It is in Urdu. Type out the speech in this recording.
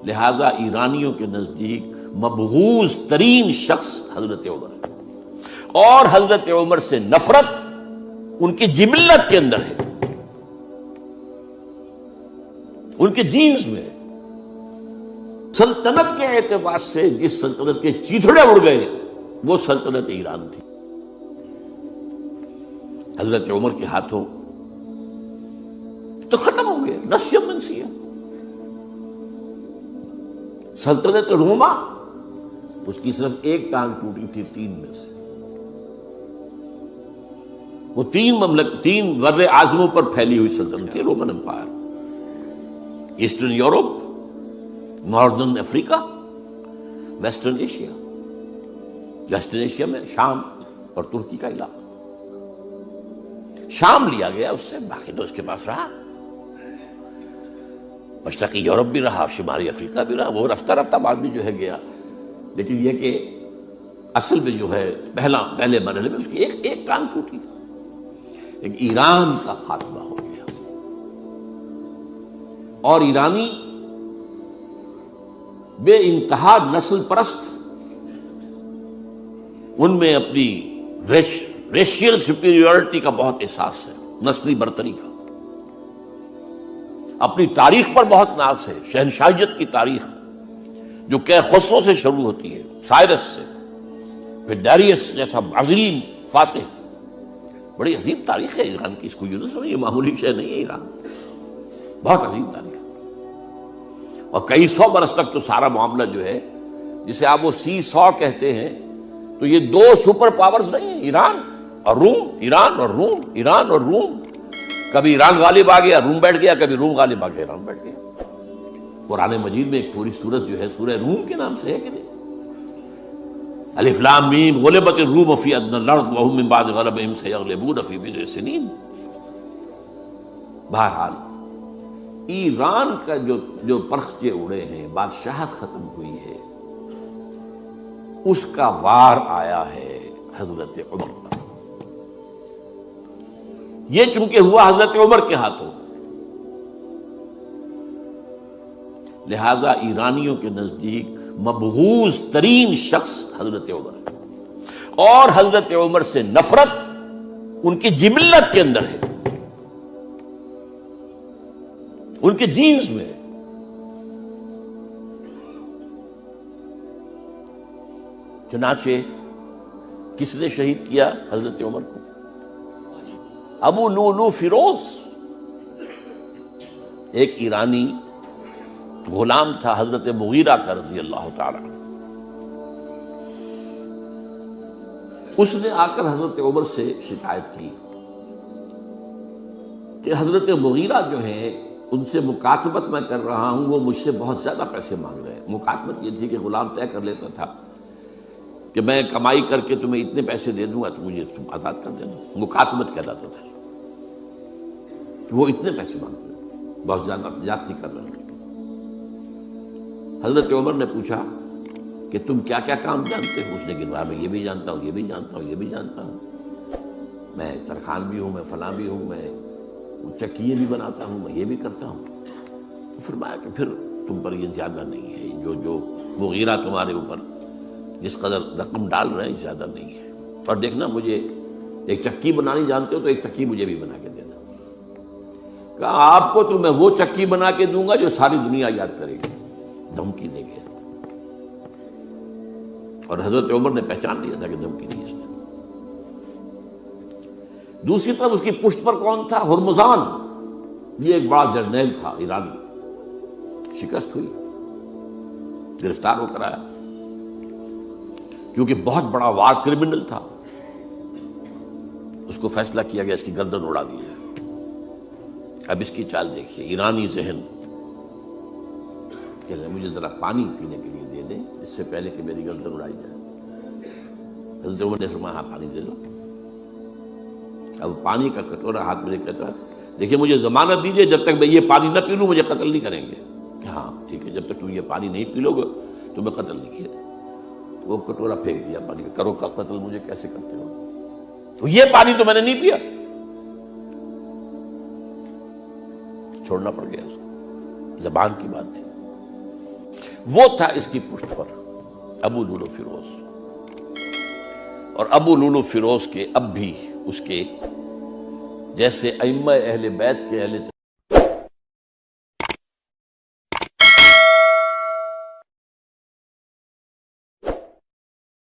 لہذا ایرانیوں کے نزدیک مبغوض ترین شخص حضرت عمر ہے، اور حضرت عمر سے نفرت ان کی جبلت کے اندر ہے، ان کے جینز میں ہے۔ سلطنت کے اعتبار سے جس سلطنت کے چیتھڑے اڑ گئے وہ سلطنت ایران تھی۔ حضرت عمر کے ہاتھوں تو ختم ہو گیا نسیہ منسیہ۔ سلطنت روما اس کی صرف ایک ٹانگ ٹوٹی تھی تین میں سے۔ وہ تین بر اعظموں پر پھیلی ہوئی سلطنت تھی Roman empire, eastern Europe, northern Africa, western Asia. Western Asia میں شام اور ترکی کا علاقہ، شام لیا گیا اس سے، باقی تو اس کے پاس رہا، مشرقی یورپ بھی رہا، شمالی افریقہ بھی رہا، وہ رفتہ رفتہ بعد میں جو ہے گیا، لیکن یہ کہ اصل میں جو ہے پہلے مرحلے میں اس کی ایک ٹانگ ٹوٹی، ایک ایران کا خاتمہ ہو گیا۔ اور ایرانی بے انتہا نسل پرست، ان میں اپنی ریشیل سپیریورٹی کا بہت احساس ہے، نسلی برتری کا، اپنی تاریخ پر بہت ناز ہے، شہنشاہیت کی تاریخ جو کہ خسرو سے شروع ہوتی ہے، سائرس سے، پھر ڈیریس جیسا عظیم فاتح۔ بڑی عظیم تاریخ ہے ایران کی، اس کو یوں نہ سمجھیں یہ معمولی شے نہیں ہے، ایران بہت عظیم تاریخ ہے، اور کئی سو برس تک تو سارا معاملہ جو ہے جسے آپ وہ سی100 کہتے ہیں، تو یہ دو سپر پاورز نہیں ہیں، ایران اور روم، ایران اور روم، ایران اور روم۔ کبھی ایران غالب آ گیا روم بیٹھ گیا، کبھی روم غالب آ گیا ایران بیٹھ گیا۔ قرآن مجید میں ایک پوری سورت جو ہے سورہ روم کے نام سے ہے کہ نہیں؟ الف لام میم غلبت الروم فی ادنی الارض وهم من بعد غلبہم سیغلبون فی بضع سنین۔ بہرحال ایران کا جو پرخچے اڑے ہیں، بادشاہت ختم ہوئی ہے، اس کا وار آیا ہے حضرت عمر پر۔ یہ چونکہ ہوا حضرت عمر کے ہاتھوں، لہذا ایرانیوں کے نزدیک مبغوض ترین شخص حضرت عمر ہے، اور حضرت عمر سے نفرت ان کی جبلت کے اندر ہے، ان کے جینز میں ہے۔ چنانچہ کس نے شہید کیا حضرت عمر کو؟ ابو لؤلؤ فیروز، ایک ایرانی غلام تھا حضرت مغیرہ کا رضی اللہ تعالی عنہ۔ اس نے آ کر حضرت عمر سے شکایت کی کہ حضرت مغیرہ جو ہے ان سے مکاتبت میں کر رہا ہوں، وہ مجھ سے بہت زیادہ پیسے مانگ رہے ہیں۔ مکاتبت یہ تھی کہ غلام طے کر لیتا تھا کہ میں کمائی کر کے تمہیں اتنے پیسے دے دوں گا تو مجھے تم آزاد کر دینا، مکاتبت کہلاتا تھا۔ وہ اتنے پیسے مانگتے ہیں، بہت زیادہ زیادتی کر رہے ہیں۔ حضرت عمر نے پوچھا کہ تم کیا کیا کام جانتے ہو؟ اس نے گنوایا، میں یہ بھی جانتا ہوں، یہ بھی جانتا ہوں، یہ بھی جانتا ہوں، میں ترخان بھی ہوں، میں فلاں بھی ہوں، میں چکیے بھی بناتا ہوں، میں یہ بھی کرتا ہوں۔ فرمایا کہ پھر تم پر یہ زیادہ نہیں ہے، جو مغیرہ تمہارے اوپر جس قدر رقم ڈال رہے ہیں زیادہ نہیں ہے، اور دیکھنا مجھے ایک چکی بنانی جانتے ہو تو ایک چکی مجھے بھی بنا کے دینا۔ کہا آپ کو تو میں وہ چکی بنا کے دوں گا جو ساری دنیا یاد کرے گی، دھمکی دے گیا۔ اور حضرت عمر نے پہچان لیا تھا کہ دھمکی دی اس نے۔ دوسری طرف اس کی پشت پر کون تھا؟ ہرمزان، یہ ایک بڑا جرنیل تھا ایرانی، شکست ہوئی، گرفتار ہو کر آیا، کیونکہ بہت بڑا وار کرمنل تھا۔ اس کو فیصلہ کیا گیا اس کی گردن اڑا دی جائے۔ اب اس کی چال دیکھیے، ایرانی ذہن کہ مجھے ذرا پانی پینے کے لیے دے دیں اس سے پہلے کہ میری گردن اڑائی جائے۔ حضرت عمر نے فرمایا ہاں پانی دے دو۔ اب پانی کا کٹورا ہاتھ میں کہتا ہے دیکھیے مجھے ضمانت دیجیے جب تک میں یہ پانی نہ پی لوں مجھے قتل نہیں کریں گے۔ کہ ہاں ٹھیک ہے، جب تک تم یہ پانی نہیں پی لو گے تو میں قتل نہیں کیا۔ وہ کٹورا پھینک دیا پانی کا، کرو کا قتل مجھے کیسے کرتے ہو؟ تو یہ پانی تو میں نے نہیں پیا۔ چھوڑنا پڑ گیا اس کو، زبان کی بات تھی۔ وہ تھا اس کی پشت پر ابو لولو فیروز. اور ابو لولو فیروز کے اب بھی اس کے جیسے ائمہ اہل بیت کے اہل